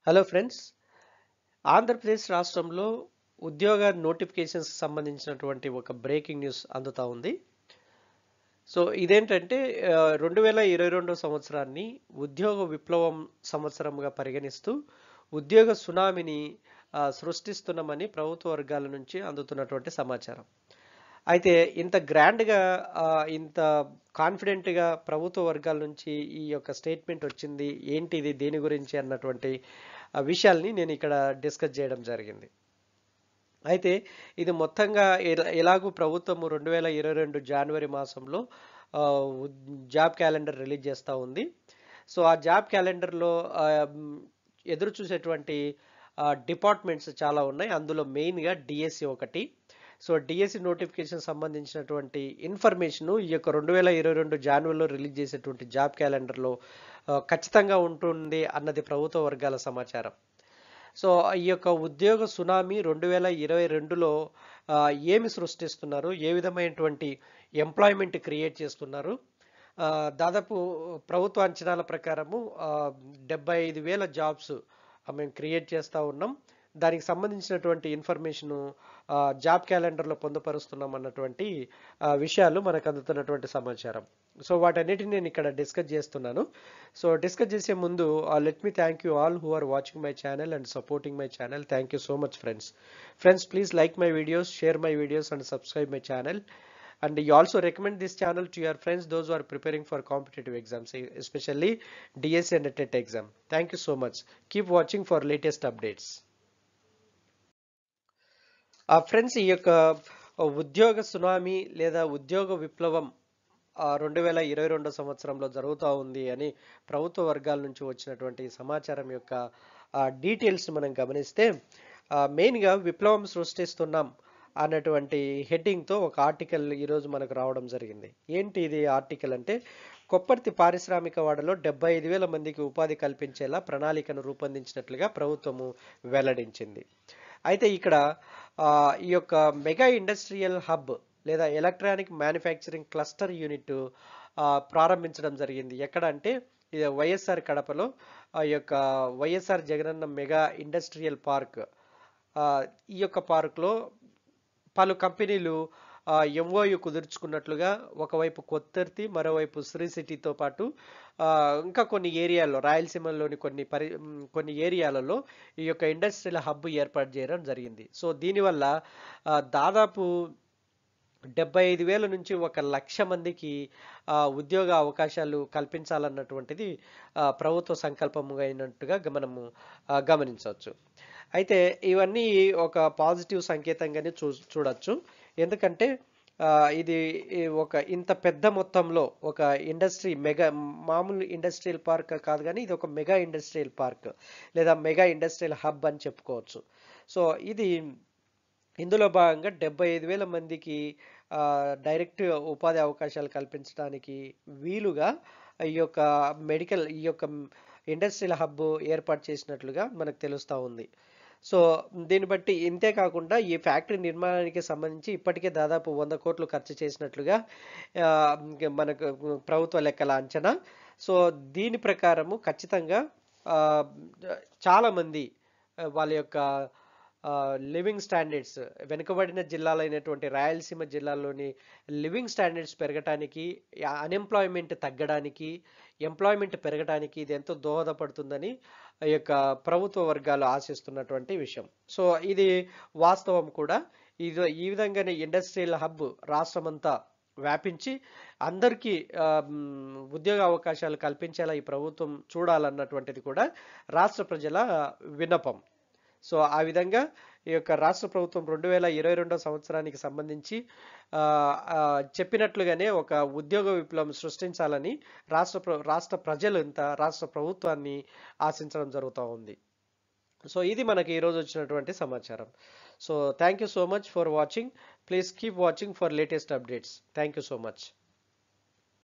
Hello friends. Andhra Pradesh రాష్ట్రంలో ఉద్యోగ నోటిఫికేషన్స్కి సంబంధించినటువంటి ఒక బ్రేకింగ్ న్యూస్ అందుతా ఉంది. సో ఇదేంటంటే 2022 సంవత్సరాన్ని ఉద్యోగ విప్లవం సంవత్సరంగా పరిగణిస్తూ ఉద్యోగ సునామీని సృష్టిస్తున్నామని ప్రభుత్వ వర్గాల నుంచి అందుతున్నటువంటి సమాచారం. అయితే ఇంత గ్రాండ్గా ఇంత కాన్ఫిడెంట్గా ప్రభుత్వ వర్గాల నుంచి ఈ యొక్క స్టేట్మెంట్ వచ్చింది ఏంటి, ఇది దేని గురించి అన్నటువంటి విషయాల్ని నేను ఇక్కడ డిస్కస్ చేయడం జరిగింది. అయితే ఇది మొత్తంగా ఎలాగూ ప్రభుత్వము 2022 జనవరి మాసంలో ఆ, జాబ్ క్యాలెండర్ రిలీజ్ చేస్తూ ఉంది. సో ఆ జాబ్ క్యాలెండర్లో ఎదురు చూసేటువంటి డిపార్ట్మెంట్స్ చాలా ఉన్నాయి. అందులో మెయిన్గా డిఎస్సి ఒకటి. సో డిఎస్సి నోటిఫికేషన్ సంబంధించినటువంటి ఇన్ఫర్మేషన్ ఈ యొక్క 2022 జనవరిలో రిలీజ్ చేసేటువంటి జాబ్ క్యాలెండర్లో ఖచ్చితంగా ఉంటుంది అన్నది ప్రభుత్వ వర్గాల సమాచారం. సో ఈ యొక్క ఉద్యోగ సునామీ 2022లో ఏమి సృష్టిస్తున్నారు, ఏ విధమైనటువంటి ఎంప్లాయ్మెంట్ క్రియేట్ చేస్తున్నారు, ఆ, దాదాపు ప్రభుత్వ అంచనాల ప్రకారము 75,000 జాబ్స్ మేము క్రియేట్ చేస్తూ ఉన్నాం. దానికి సంబంధించినటువంటి ఇన్ఫర్మేషను జాబ్ క్యాలెండర్లో పొందుపరుస్తున్నాం అన్నటువంటి విషయాలు మనకు అందుతున్నటువంటి సమాచారం. సో వాటన్నిటిని నేను ఇక్కడ డిస్కస్ చేస్తున్నాను. సో డిస్కస్ చేసే ముందు let me thank you all who are watching my channel and supporting my channel. Thank you so much friends. Please like my videos, share my videos and subscribe my channel. And you also recommend this channel to your friends, those who are preparing for competitive exams, especially DSC and TET exam. Thank you so much. Keep watching for latest updates. Friends, ఈ యొక్క ఉద్యోగ tsunami లేదా ఉద్యోగ విప్లవం 2022 సంవత్సరంలో జరుగుతూ ఉంది అని ప్రభుత్వ వర్గాల నుంచి వచ్చినటువంటి సమాచారం యొక్క డీటెయిల్స్ మనం గమనిస్తే మెయిన్గా విప్లవం సృష్టిస్తున్నాం అన్నటువంటి హెడ్డింగ్తో ఒక ఆర్టికల్ ఈరోజు మనకు రావడం జరిగింది. ఏంటి ఇది ఆర్టికల్ అంటే, కొప్పర్తి పారిశ్రామిక వాడలో 75,000 మందికి ఉపాధి కల్పించేలా ప్రణాళికను రూపొందించినట్లుగా ప్రభుత్వము వెల్లడించింది. అయితే ఇక్కడ ఈ యొక్క మెగా ఇండస్ట్రియల్ హబ్ లేదా ఎలక్ట్రానిక్ మ్యానుఫ్యాక్చరింగ్ క్లస్టర్ యూనిట్ ప్రారంభించడం జరిగింది. ఎక్కడ అంటే ఇది వైఎస్ఆర్ కడపలో ఈ యొక్క YSR Jagananna mega industrial park. ఈ యొక్క పార్క్లో పలు కంపెనీలు ఎంఓయు కుదుర్చుకున్నట్లుగా ఒకవైపు కొత్తర్తి, మరోవైపు శ్రీ సిటీతో పాటు ఇంకా కొన్ని ఏరియాల్లో రాయలసీమలోని కొన్ని ఏరియాలలో ఈ యొక్క ఇండస్ట్రియల్ హబ్ ఏర్పాటు చేయడం జరిగింది. సో దీనివల్ల దాదాపు 75,000 నుంచి 1,00,000 మందికి ఉద్యోగ అవకాశాలు కల్పించాలన్నటువంటిది ప్రభుత్వ సంకల్పముగా అయినట్టుగా మనము గమనించవచ్చు. అయితే ఇవన్నీ ఒక పాజిటివ్ సంకేతంగానే చూడొచ్చు. ఎందుకంటే ఇది ఒక ఇంత పెద్ద మొత్తంలో ఒక ఇండస్ట్రీ మామూలు ఇండస్ట్రియల్ పార్క్ కాదు, కానీ ఇది ఒక మెగా ఇండస్ట్రియల్ పార్క్ లేదా మెగా ఇండస్ట్రియల్ హబ్ అని చెప్పుకోవచ్చు. సో ఇందులో భాగంగా 75,000 మందికి డైరెక్ట్ ఉపాధి అవకాశాలు కల్పించడానికి వీలుగా ఈ యొక్క ఇండస్ట్రియల్ హబ్ ఏర్పాటు చేసినట్లుగా మనకు తెలుస్తూ ఉంది. సో దీన్ని బట్టి ఇంతే కాకుండా ఈ ఫ్యాక్టరీ నిర్మాణానికి సంబంధించి ఇప్పటికే దాదాపు 100 కోట్లు ఖర్చు చేసినట్లుగా మనకు ప్రభుత్వ లెక్కల అంచనా. సో దీని ప్రకారము ఖచ్చితంగా చాలామంది వాళ్ళ యొక్క లివింగ్ స్టాండర్డ్స్, వెనుకబడిన జిల్లాలైనటువంటి రాయలసీమ జిల్లాల్లోని లివింగ్ స్టాండర్డ్స్ పెరగటానికి, అన్ఎంప్లాయ్మెంట్ తగ్గడానికి, ఎంప్లాయ్మెంట్ పెరగడానికి ఇది ఎంతో దోహదపడుతుందని ఈ యొక్క ప్రభుత్వ వర్గాలు ఆశిస్తున్నటువంటి విషయం. సో ఇది వాస్తవం కూడా. ఈ విధంగానే ఇండస్ట్రియల్ హబ్ రాష్ట్రమంతా వ్యాపించి అందరికీ ఉద్యోగ అవకాశాలు కల్పించేలా ఈ ప్రభుత్వం చూడాలన్నటువంటిది కూడా రాష్ట్ర ప్రజల విన్నపం. సో ఆ విధంగా ఈ యొక్క రాష్ట్ర ప్రభుత్వం 2022 సంవత్సరానికి సంబంధించి చెప్పినట్లుగానే ఒక ఉద్యోగ విప్లవం సృష్టించాలని రాష్ట్ర ప్రజలంతా రాష్ట్ర ప్రభుత్వాన్ని ఆశించడం జరుగుతూ ఉంది. సో ఇది మనకి ఈరోజు వచ్చినటువంటి సమాచారం. So thank you so much for watching. Please keep watching for latest updates. Thank you so much.